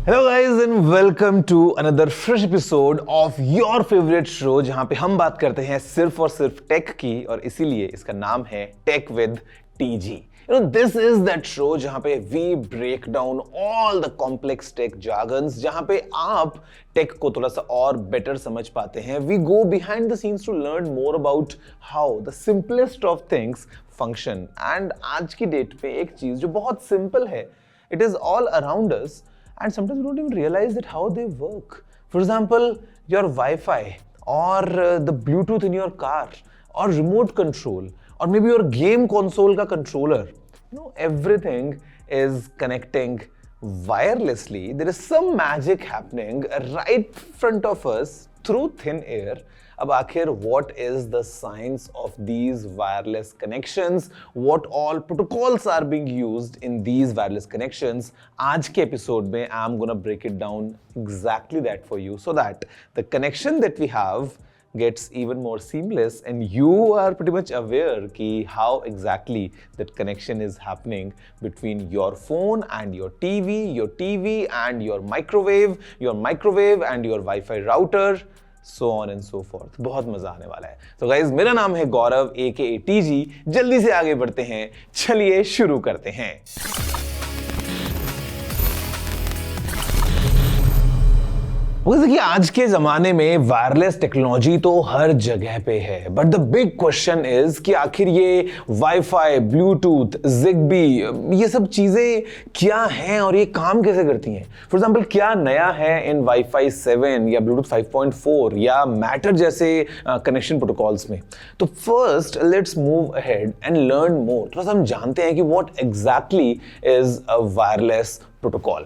Hello guys and welcome to another fresh episode of your favourite show, जहां पे हम बात करते हैं सिर्फ और सिर्फ टेक की, और इसीलिए इसका नाम है tech with TG. This is that show जहां पे we break down all the complex tech jargons, जहां पे आप टेक को थोड़ा सा और बेटर समझ पाते हैं। We go behind the scenes to learn more about how the simplest of things function. And आज की डेट पे एक चीज जो बहुत सिंपल है, it is all around us, and sometimes we don't even realize that how they work. For example, your Wi-Fi or the Bluetooth in your car or remote control or maybe your game console ka controller. Everything is connecting wirelessly. There is some magic happening right in front of us through thin air. अब आखिर what is the science of these wireless connections? What all protocols are being used in these wireless connections? आज के episode में I'm gonna break it down exactly that for you, so that the connection that we have gets even more seamless and you are pretty much aware कि how exactly that connection is happening between your phone and your TV and your microwave and your Wi-Fi router, so on and so forth. बहुत मजा आने वाला है। तो guys, मेरा नाम है गौरव AKA TG। जल्दी से आगे बढ़ते हैं, चलिए शुरू करते हैं। देखिए, आज के जमाने में वायरलेस टेक्नोलॉजी तो हर जगह पे है, but the big question is कि आखिर ये वाईफाई, ब्लूटूथ, जिगबी, ये सब चीजें क्या हैं और ये काम कैसे करती हैं। फॉर एग्जांपल, क्या नया है इन वाईफाई 7 या ब्लूटूथ 5.4 या मैटर जैसे कनेक्शन प्रोटोकॉल्स में। तो first let's move ahead and learn more. थोड़ा सा हम जानते हैं कि what exactly is a wireless protocol.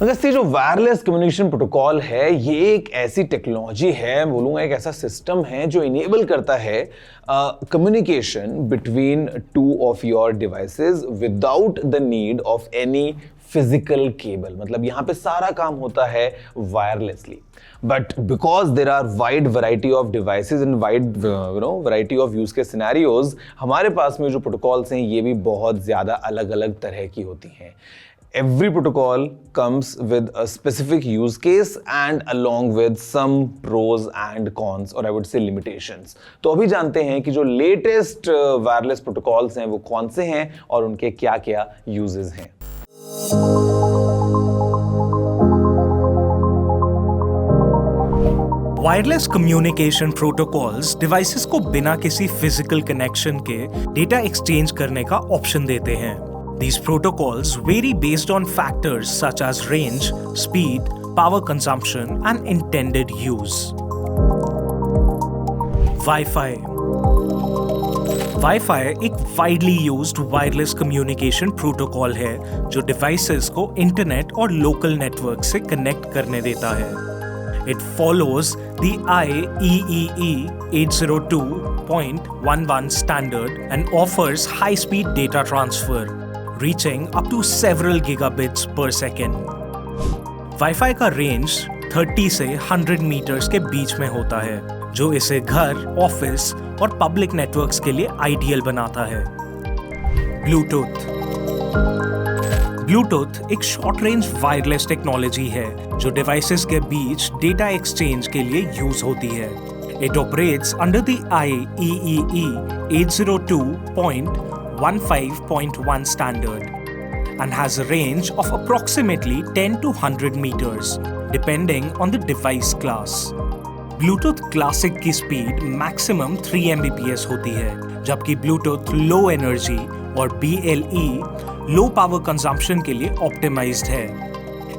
जो वायरलेस कम्युनिकेशन प्रोटोकॉल है, ये एक ऐसी टेक्नोलॉजी है, बोलूंगा एक ऐसा सिस्टम है जो इनेबल करता है communication between two of your devices without the need of any physical cable. मतलब यहां पे सारा काम होता है wirelessly, but because there are wide variety of devices and wide variety of use के सिनेरियोज, हमारे पास में जो प्रोटोकॉल्स हैं ये भी बहुत ज्यादा अलग अलग तरह की होती हैं। Every protocol comes with a specific use case and along with some pros and cons, or I would say limitations. तो अभी जानते हैं कि जो latest wireless protocols हैं वो कौन से हैं और उनके क्या-क्या uses हैं। वायरलेस कम्युनिकेशन प्रोटोकॉल्स डिवाइसेस को बिना किसी फिजिकल कनेक्शन के डेटा एक्सचेंज करने का ऑप्शन देते हैं। These protocols vary based on factors such as range, speed, power consumption, and intended use. Wi-Fi एक widely used wireless communication protocol है जो devices को इंटरनेट और local network से connect करने देता है। It follows the IEEE 802.11 standard and offers high-speed data transfer, reaching up to several gigabits per second. Wi-Fi का रेंज 30 से 100 मीटर्स के बीच में होता है, जो इसे घर, ऑफिस और पब्लिक नेटवर्क्स के लिए आइडियल बनाता है। ब्लूटूथ एक शॉर्ट रेंज वायरलेस टेक्नोलॉजी है जो डिवाइसेस के बीच डेटा एक्सचेंज के लिए यूज होती है। It operates under the IEEE 802.15.1 standard and has a range of approximately 10 to 100 meters depending on the device class. Bluetooth Classic की स्पीड मैक्सिमम 3 Mbps होती है, जबकि Bluetooth Low Energy और BLE लो पावर कंजम्पशन के लिए optimised है।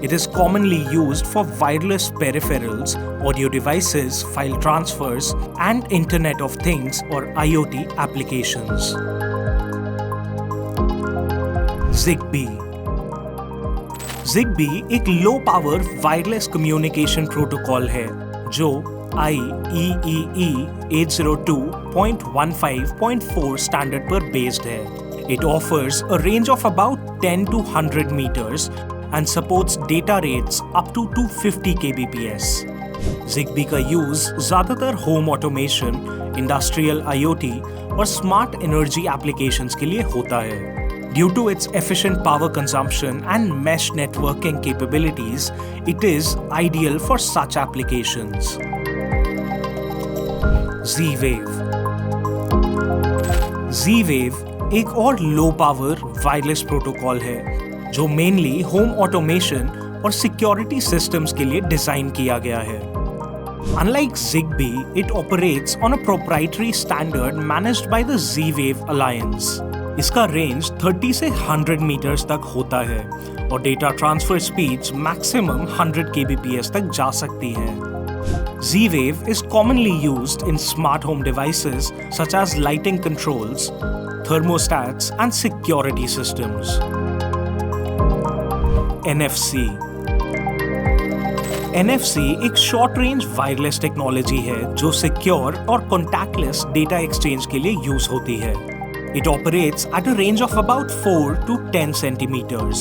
It is commonly used for wireless peripherals, audio devices, file transfers, and Internet of Things or IoT applications. Zigbee एक low power wireless communication protocol है जो IEEE 802.15.4 standard पर based है। It offers a range of about 10 to 100 meters and supports data rates up to 250 kbps. Zigbee का use ज्यादातर home automation, industrial IoT और smart energy applications के लिए होता है। Due to its efficient power consumption and mesh networking capabilities, it is ideal for such applications. Z-Wave. Z-Wave एक और low power wireless protocol है जो मेनली होम ऑटोमेशन और सिक्योरिटी सिस्टम्स के लिए डिजाइन किया गया है. Unlike Zigbee, it operates on a proprietary standard managed by the Z-Wave Alliance. इसका रेंज 30 से 100 मीटर्स तक होता है और data transfer speeds maximum 100 kbps तक जा सकती हैं. Z-Wave is commonly used in smart home devices such as lighting controls, thermostats, and security systems. NFC. NFC एक शॉर्ट रेंज वायरलेस टेक्नोलॉजी है जो सिक्योर और कॉन्टैक्टलेस डेटा एक्सचेंज के लिए यूज होती है. It operates at a range of about 4 to 10 centimeters.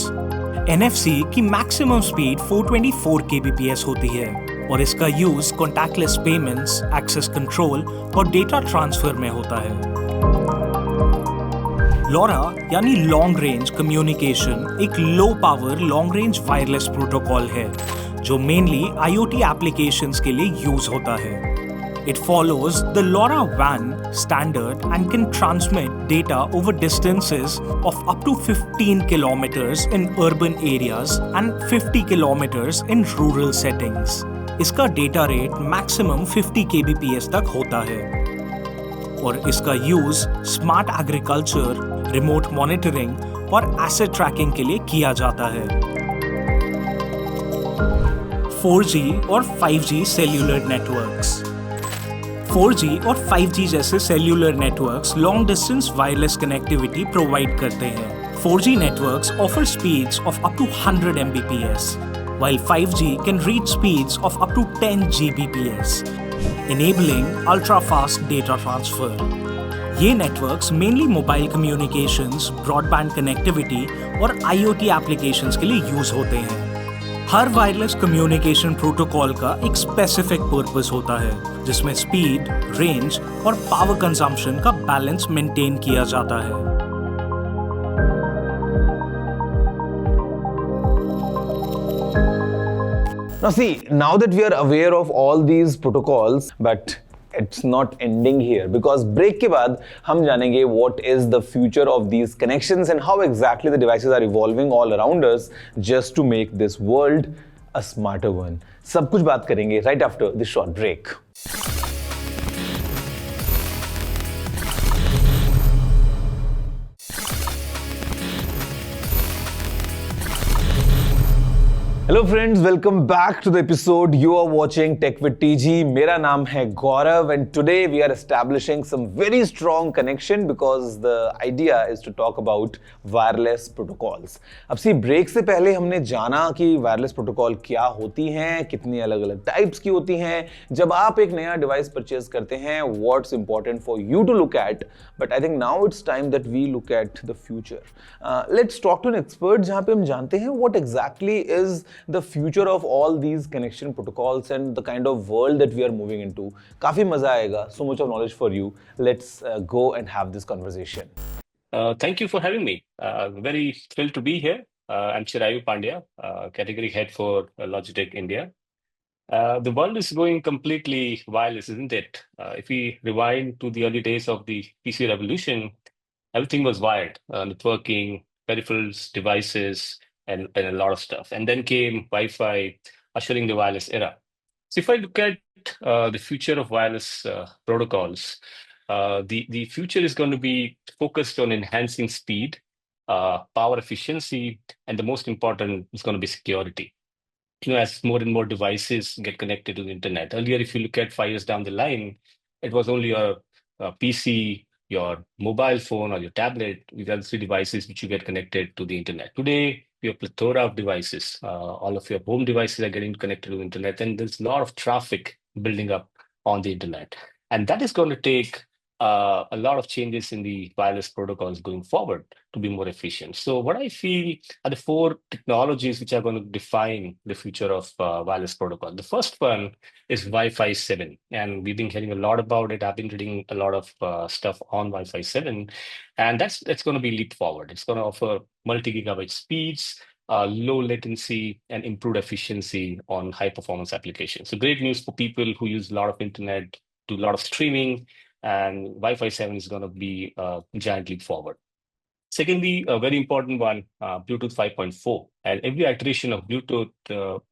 NFC की maximum speed 424 kbps होती है और इसका use contactless payments, access control और डेटा ट्रांसफर में होता है. LoRa यानी लॉन्ग रेंज कम्युनिकेशन एक low power long range wireless protocol है जो मेनली IoT एप्लीकेशंस के लिए यूज होता है. It follows the LoRaWAN standard and can transmit data over distances of up to 15 kilometers in urban areas and 50 kilometers in rural settings. इसका data rate maximum 50 kbps तक होता है और इसका use smart agriculture, remote monitoring और asset tracking के लिए किया जाता है. 4G और 5G सेल्यूलर नेटवर्क्स. 4G और 5G जैसे cellular networks long distance wireless connectivity provide करते हैं. 4G networks offer speeds of up to 100 Mbps, while 5G can reach speeds of up to 10 Gbps, enabling ultra-fast data transfer. ये networks mainly mobile communications, broadband connectivity और IoT applications के लिए use होते हैं. हर wireless communication protocol का एक specific purpose होता है जिसमें स्पीड, रेंज और पावर कंजम्पशन का बैलेंस मेंटेन किया जाता है. Now see, now that we are aware of all these protocols, but it's not ending here because break के बाद हम जानेंगे what is the future of these connections and how exactly the devices are evolving all around us just to make this world a smarter one. सब कुछ बात करेंगे right after this short break. Hello friends, welcome back to the episode. You are watching tech with TG. मेरा नाम है Gaurav and today we are establishing some very strong connection because the idea is to talk about wireless protocols. अब सी break से पहले हमने जाना कि वायरलेस प्रोटोकॉल क्या होती हैं, कितनी अलग अलग टाइप्स की होती हैं. जब आप एक नया डिवाइस परचेज करते हैं, what's important for you to look at, but I think now it's time that we look at the future. Let's talk to an expert जहां पे हम जानते हैं what exactly is the future of all these connection protocols and the kind of world that we are moving into. काफी मजा आएगा. So much of knowledge for you. Let's go and have this conversation. Thank you for having me. Very thrilled to be here. I'm Chirayu Pandya, category head for Logitech India. The world is going completely wireless, isn't it? If we rewind to the early days of the PC revolution, everything was wired, networking, peripherals, devices, and a lot of stuff. And then came Wi-Fi, ushering the wireless era. So if I look at the future of wireless protocols, the future is going to be focused on enhancing speed, power efficiency, and the most important is going to be security. As more and more devices get connected to the internet. Earlier, if you look at 5 years down the line, it was only a PC, your mobile phone or your tablet. These are the 3 devices which you get connected to the internet. Today, we have a plethora of devices. All of your home devices are getting connected to the internet, and there's a lot of traffic building up on the internet. And that is going to take a lot of changes in the wireless protocols going forward to be more efficient. So what I feel are the four technologies which are going to define the future of wireless protocol. The first one is Wi-Fi 7, and we've been hearing a lot about it. I've been reading a lot of stuff on Wi-Fi 7, and that's going to be leap forward. It's going to offer multi-gigabit speeds, low latency, and improved efficiency on high performance applications. So great news for people who use a lot of internet, do a lot of streaming, and Wi-Fi 7 is going to be a giant leap forward. Secondly, a very important one, Bluetooth 5.4. And every iteration of Bluetooth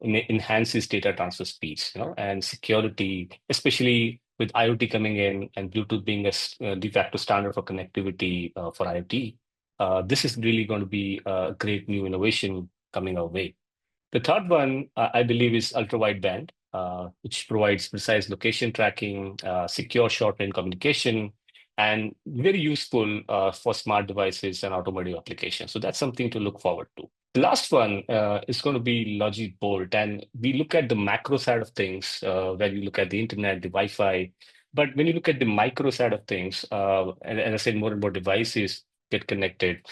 enhances data transfer speeds, and security, especially with IoT coming in and Bluetooth being a de facto standard for connectivity for IoT. This is really going to be a great new innovation coming our way. The third one, I believe, is ultra-wideband, which provides precise location tracking, secure short-range communication, and very useful for smart devices and automotive applications. So that's something to look forward to. The last one is going to be Logic Bolt, and we look at the macro side of things, where you look at the internet, the Wi-Fi. But when you look at the micro side of things, and as I said, more and more devices get connected,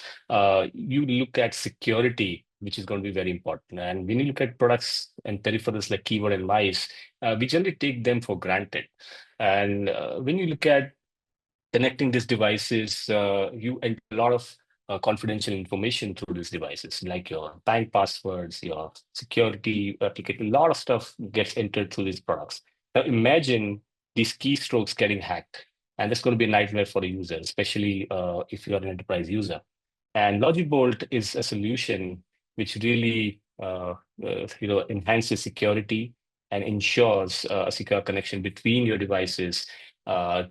you look at security, which is going to be very important. And when you look at products and peripherals like keyboard and mice, we generally take them for granted. And when you look at connecting these devices, you enter a lot of confidential information through these devices, like your bank passwords, your security application. A lot of stuff gets entered through these products. Now imagine these keystrokes getting hacked, and that's going to be a nightmare for a user, especially if you're an enterprise user. And Logic Bolt is a solution which really enhances security and ensures a secure connection between your devices for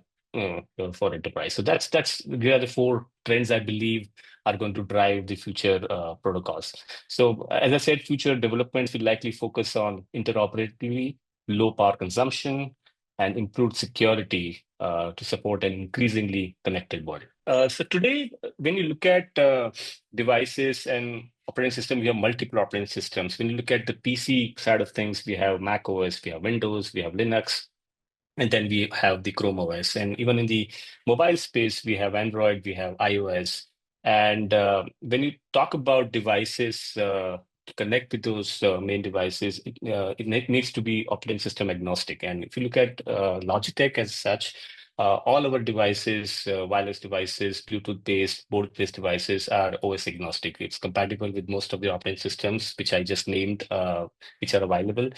enterprise. So they are the four trends I believe are going to drive the future protocols. So as I said, future developments will likely focus on interoperability, low power consumption, and improved security to support an increasingly connected world. So today, when you look at devices and operating system, we have multiple operating systems. When you look at the PC side of things, we have Mac OS, we have Windows, we have Linux, and then we have the Chrome OS. And even in the mobile space, we have Android, we have iOS. And when you talk about devices to connect with those main devices, it needs to be operating system agnostic. And if you look at Logitech as such, all our devices, wireless devices, Bluetooth-based, board-based devices are OS agnostic. It's compatible with most of the operating systems, which I just named, which are available.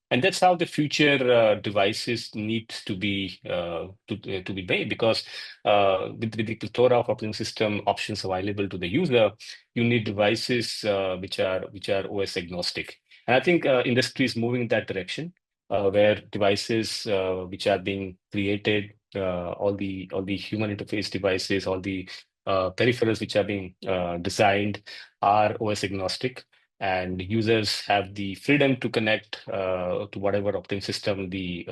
And that's how the future devices need to be made, because with the plethora of operating system options available to the user, you need devices which are OS agnostic. And I think industry is moving in that direction, where devices which are being created, all the human interface devices, all the peripherals which are being designed are OS agnostic, and users have the freedom to connect to whatever operating system the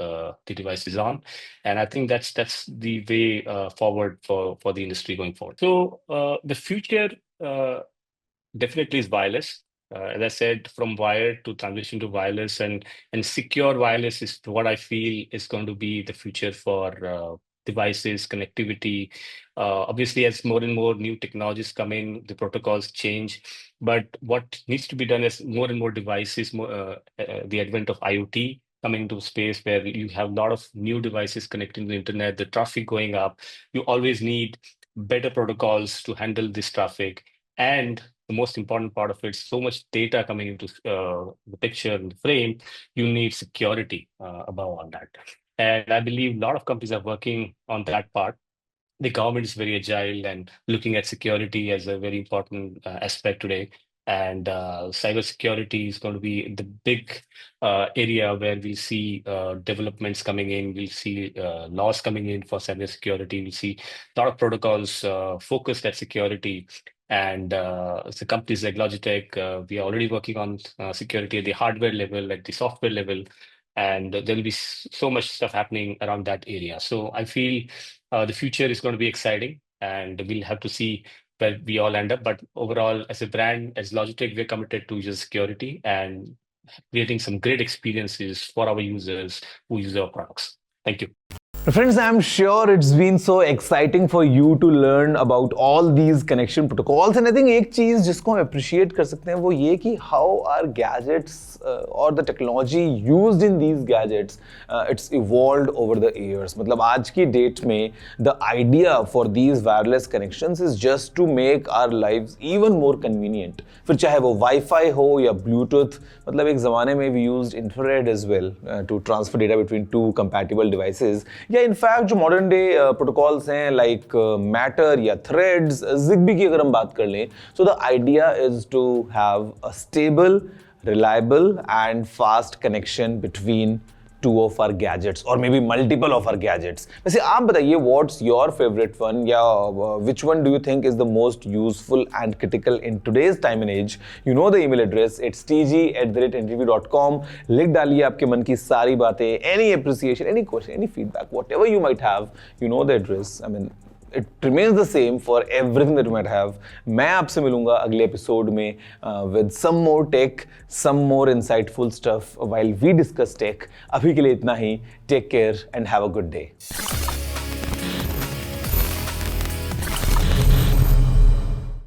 device is on. And I think that's the way forward for the industry going forward. So the future definitely is wireless. As I said, from wired to transition to wireless, and secure wireless is what I feel is going to be the future for devices, connectivity. Obviously, as more and more new technologies come in, the protocols change. But what needs to be done is more and more devices, the advent of IoT coming into space where you have a lot of new devices connecting to the internet, the traffic going up. You always need better protocols to handle this traffic. And the most important part of it, so much data coming into the picture and the frame, you need security above all that. And I believe a lot of companies are working on that part. The government is very agile and looking at security as a very important aspect today. And cybersecurity is going to be the big area where we see developments coming in. We'll see laws coming in for cybersecurity. We'll see a lot of protocols focused at security. And the companies like Logitech, we are already working on security at the hardware level, at the software level, and there'll be so much stuff happening around that area. So I feel the future is going to be exciting, and we'll have to see where we all end up. But overall, as a brand, as Logitech, we're committed to user security and creating some great experiences for our users who use our products. Thank you. Friends, I'm sure it's been so exciting for you to learn about all these connection protocols. And I think एक चीज जिसको हम appreciate कर सकते हैं वो ये कि how our gadgets or the technology used in these gadgets it's evolved over the years. मतलब आज की डेट में the idea for these wireless connections is just to make our lives even more convenient. फिर चाहे वो Wi-Fi हो या Bluetooth, मतलब एक ज़माने में we used infrared as well to transfer data between two compatible devices. या इनफैक्ट जो मॉडर्न डे प्रोटोकॉल्स हैं लाइक मैटर या थ्रेड्स, जिग्बी की अगर हम बात कर लें, so the idea is to have a stable, reliable and fast connection between two of our gadgets or maybe multiple of our gadgets. वैसे आप बताइए what's your favorite one या which one do you think is the most useful and critical in today's time and age? You know the email address, it's tg@interview.com. लिख डालिए आपके मन की सारी बातें, any appreciation, any question, any feedback, whatever you might have, you know the address. I mean, it remains the same for everything that you might have. मैं आपसे मिलूंगा अगले एपिसोड में with some more tech, some more insightful stuff while we discuss tech. अभी के लिए इतना ही. Take care and have a good day.